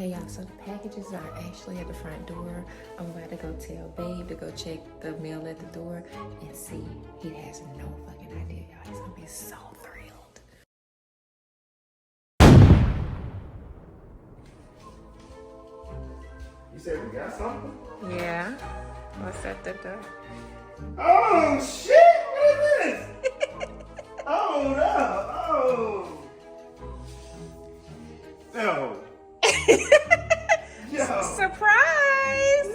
Okay, y'all, so the packages are actually at the front door. I'm about to go tell Babe to go check the mail at the door and see. He has no fucking idea, y'all. He's gonna be so thrilled. You said we got something? Yeah. What's at the door? Oh, shit! What is this? Oh, no. Oh. No. Yo. Surprise!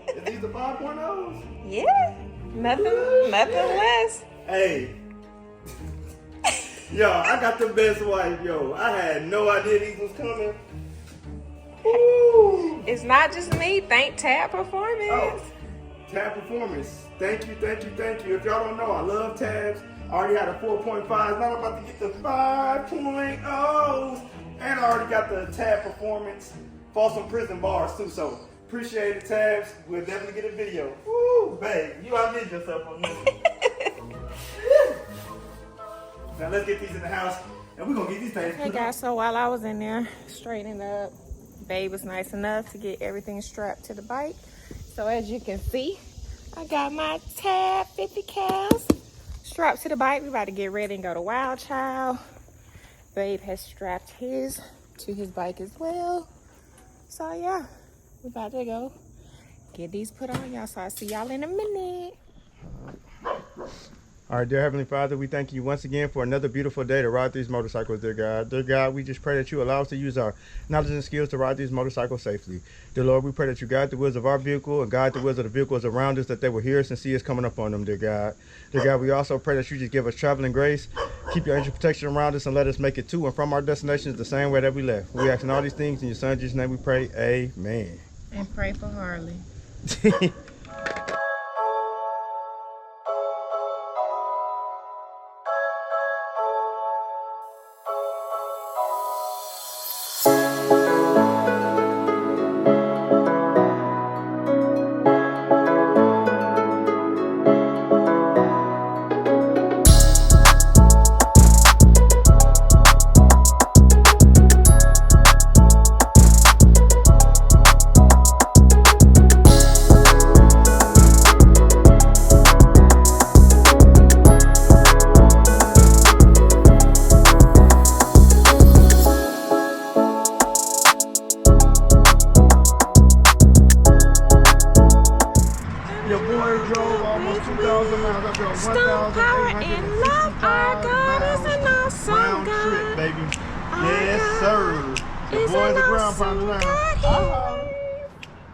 Is these the 5.0s? Yeah. Nothing less. Hey. Yo, I got the best wife, yo. I had no idea these was coming. Ooh. It's not just me. Thank Tab Performance. Oh, Tab Performance. Thank you. If y'all don't know, I love tabs. I already had a 4.5. Now I'm about to get the 5.0s. And I already got the Tab Performance Folsom Prison bars too. So appreciate it, tabs. We'll definitely get a video. Woo, babe. You outdid yourself on this one. Now let's get these in the house and we're gonna get these things. Hey guys, so while I was in there straightening up, Babe was nice enough to get everything strapped to the bike. So as you can see, I got my Tab 50 cals strapped to the bike. We're about to get ready and go to Wild Child. Babe has strapped his to his bike as well. So yeah, we're about to go get these put on, y'all. So I'll see y'all in a minute. All right, dear Heavenly Father, we thank you once again for another beautiful day to ride these motorcycles, dear God. Dear God, we just pray that you allow us to use our knowledge and skills to ride these motorcycles safely. Dear Lord, we pray that you guide the wheels of our vehicle and guide the wheels of the vehicles around us, that they will hear us and see us coming up on them, dear God. Dear God, we also pray that you just give us traveling grace, keep your angel protection around us, and let us make it to and from our destinations the same way that we left. We ask in all these things in your son Jesus' name we pray, amen. And pray for Harley. Stone power and love, our God is an awesome God. Baby. Yes, sir. The Is boy an the ground awesome pound God now. here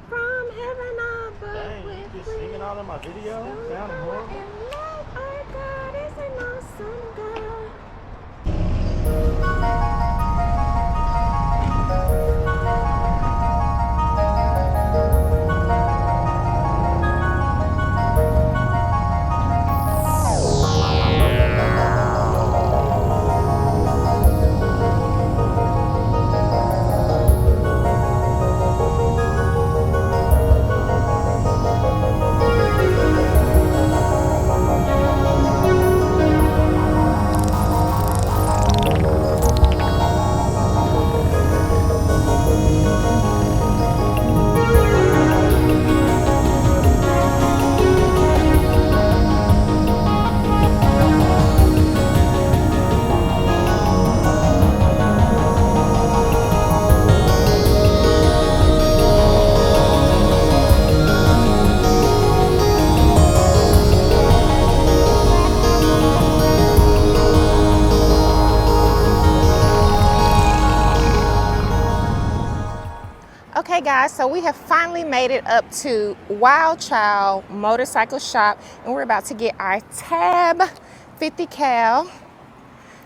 from heaven above. Dang, you just singing all in my video? Sounding And horrible. love, our God is an awesome God. Okay guys, so we have finally made it up to Wild Child Motorcycle Shop and we're about to get our Tab 50 Cal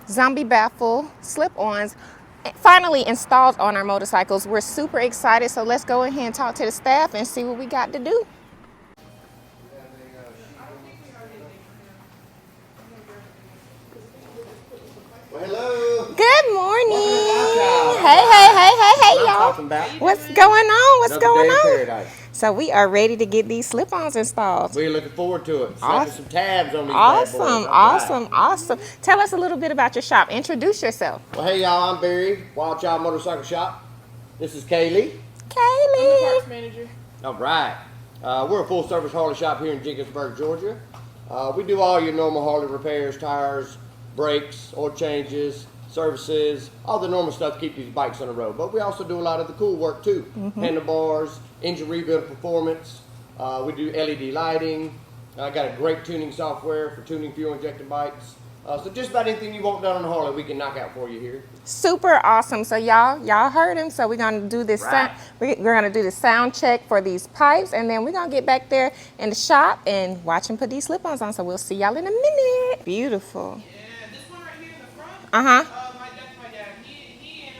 Zombie Baffle slip-ons finally installed on our motorcycles. We're super excited, so let's go ahead and talk to the staff and see what we got to do. Well, hello. Good morning. Hey, y'all. Talking about What's going on? What's another going day in on? paradise. So we are ready to get these slip-ons installed. We're looking forward to it. Slapping Awesome. some tabs on these bad Awesome, boys. All awesome, right. awesome. Tell us a little bit about your shop. Introduce yourself. Well, hey y'all, I'm Barry, Wild Child Motorcycle Shop. This is Kaylee. Kaylee. Parts manager. All right. We're a full-service Harley shop here in Jenkinsburg, Georgia. We do all your normal Harley repairs, tires, brakes, oil changes, services, all the normal stuff to keep these bikes on the road. But we also do a lot of the cool work too. Handlebars, engine rebuild performance. We do LED lighting. I got a great tuning software for tuning fuel-injected bikes. So just about anything you want done on a Harley, we can knock out for you here. Super awesome. So y'all heard him. So we're gonna do this. Right. We're gonna do the sound check for these pipes, and then we're gonna get back there in the shop and watch him put these slip-ons on. So we'll see y'all in a minute. Beautiful. Yeah, this one right here in the front. Uh-huh. That's my dad. He and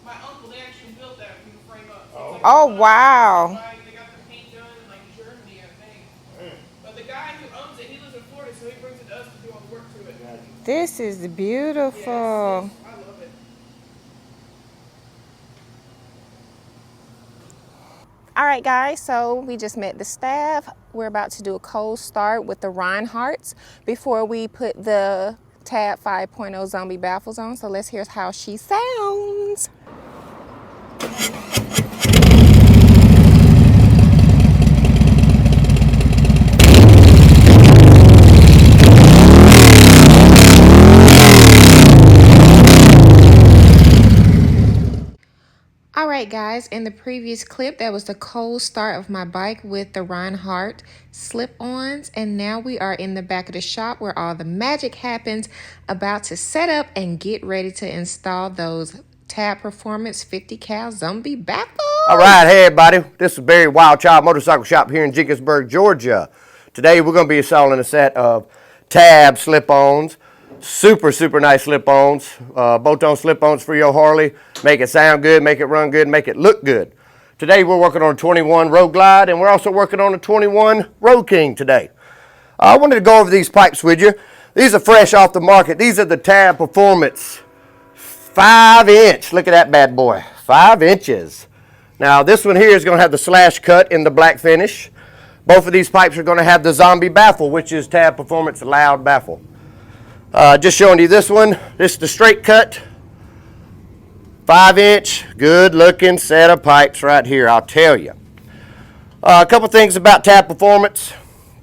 my uncle, they actually built that from the frame up. So it's like Oh wow. they got the paint done in like Germany, I think. But the guy who owns it, he lives in Florida, so he brings it to us to do all the work to it. This is beautiful. I love it. All right, guys, so we just met the staff. We're about to do a cold start with the Reinhardts before we put the Tab 5.0 Zombie Baffles on. So let's hear how she sounds. All right, guys, in the previous clip, that was the cold start of my bike with the Reinhardt slip-ons. And now we are in the back of the shop where all the magic happens, about to set up and get ready to install those Tab Performance 50 Cal Zombie Baffles. All right, hey everybody. This is Barry, Wild Child Motorcycle Shop here in Jenkinsburg, Georgia. Today we're going to be installing a set of Tab slip-ons. Super nice slip-ons, bolt-on slip-ons for your Harley. Make it sound good, make it run good, make it look good. Today we're working on a 21 Road Glide, and we're also working on a 21 Road King today. I wanted to go over these pipes with you. These are fresh off the market. These are the Tab Performance 5-inch. Look at that bad boy, 5 inches. Now this one here is going to have the slash cut in the black finish. Both of these pipes are going to have the Zombie Baffle, which is Tab Performance Loud Baffle. Just showing you this one. This is the straight cut, 5-inch, good looking set of pipes right here, I'll tell you. A couple things about Tab Performance.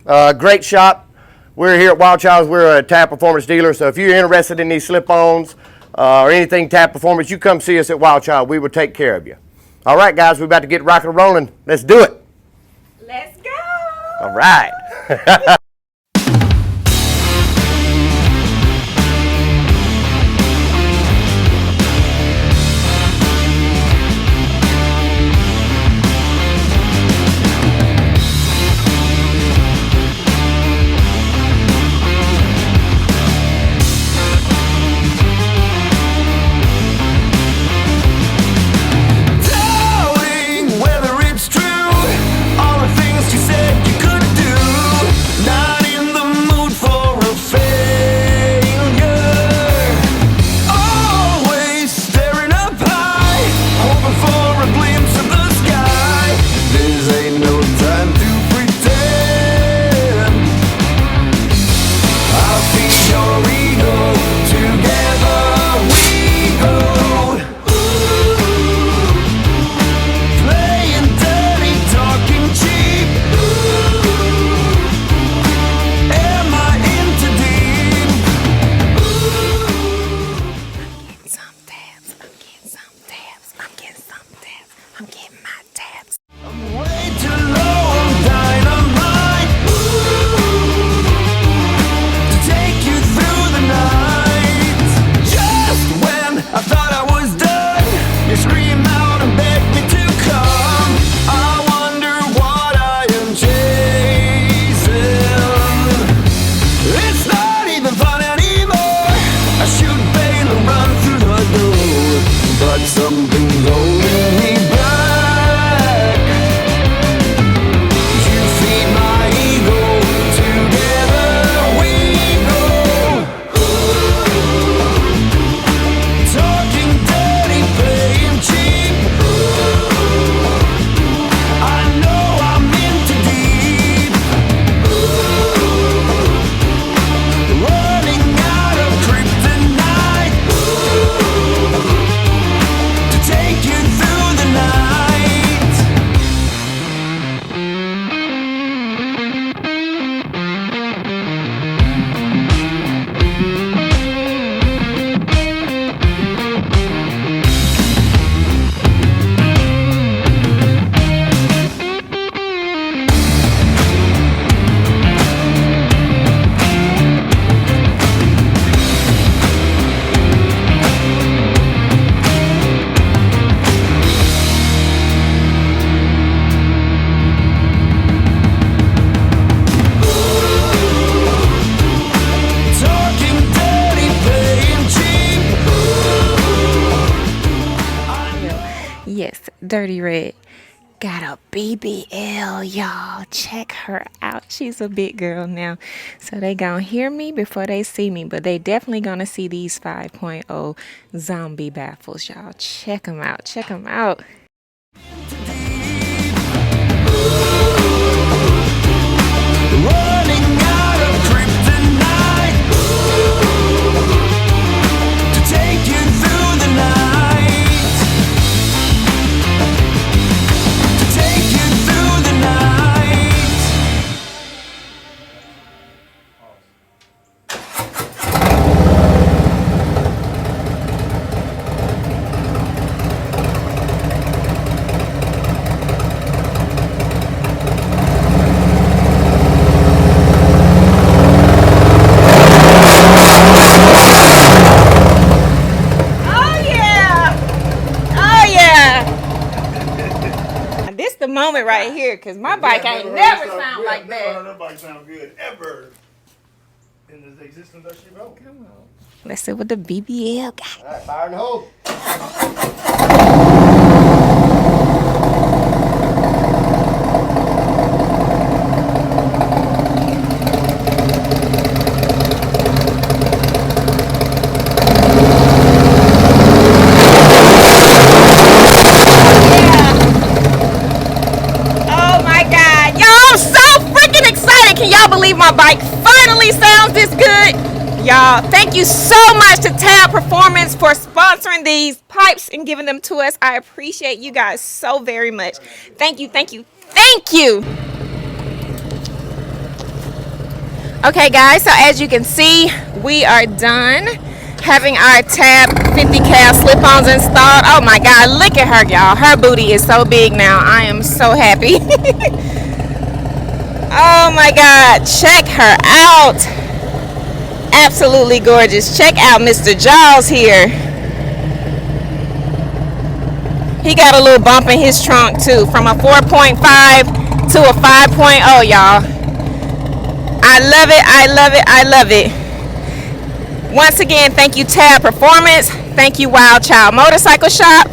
Great shop. We're here at Wild Childs. We're a Tab Performance dealer, so if you're interested in these slip-ons or anything Tab Performance, you come see us at Wild Child. We will take care of you. All right, guys, we're about to get rocking and rolling. Let's do it. Let's go. All right. Doubting whether it's true, all the things you said you couldn't do. Now Yes, dirty red. Got a BBL, y'all. Check her out. She's a big girl now. So they gonna hear me before they see me, but they definitely gonna see these 5.0 zombie baffles, y'all. Check them out. Check them out. Running out of kryptonite to take you through the night. To take you through the night. This the moment right here, because my bike ain't never sound like Never heard that. that bike sound good ever in the existence that she wrote. Come on. Let's see what the BBL got. All right, fire in the hole. Oh my God. Y'all, I'm so freaking excited. Can y'all believe my bike finally sounds this good? Y'all, thank you so much to Tab Performance for sponsoring these pipes and giving them to us. I appreciate you guys so very much. Thank you, thank you, thank you. Okay guys, so as you can see, we are done having our Tab 50 cal slip-ons installed. Oh my God, look at her, y'all. Her booty is so big now. I am so happy. Oh my God, check her out. Absolutely gorgeous. Check out Mr. Jaws here. He got a little bump in his trunk too, from a 4.5 to a 5.0, y'all. I love it, I love it, I love it. Once again, thank you Tab Performance. Thank you Wild Child Motorcycle Shop.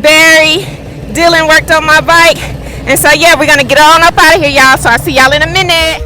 Barry, Dylan worked on my bike. And so yeah, we're gonna get on up out of here, y'all. So I'll see y'all in a minute.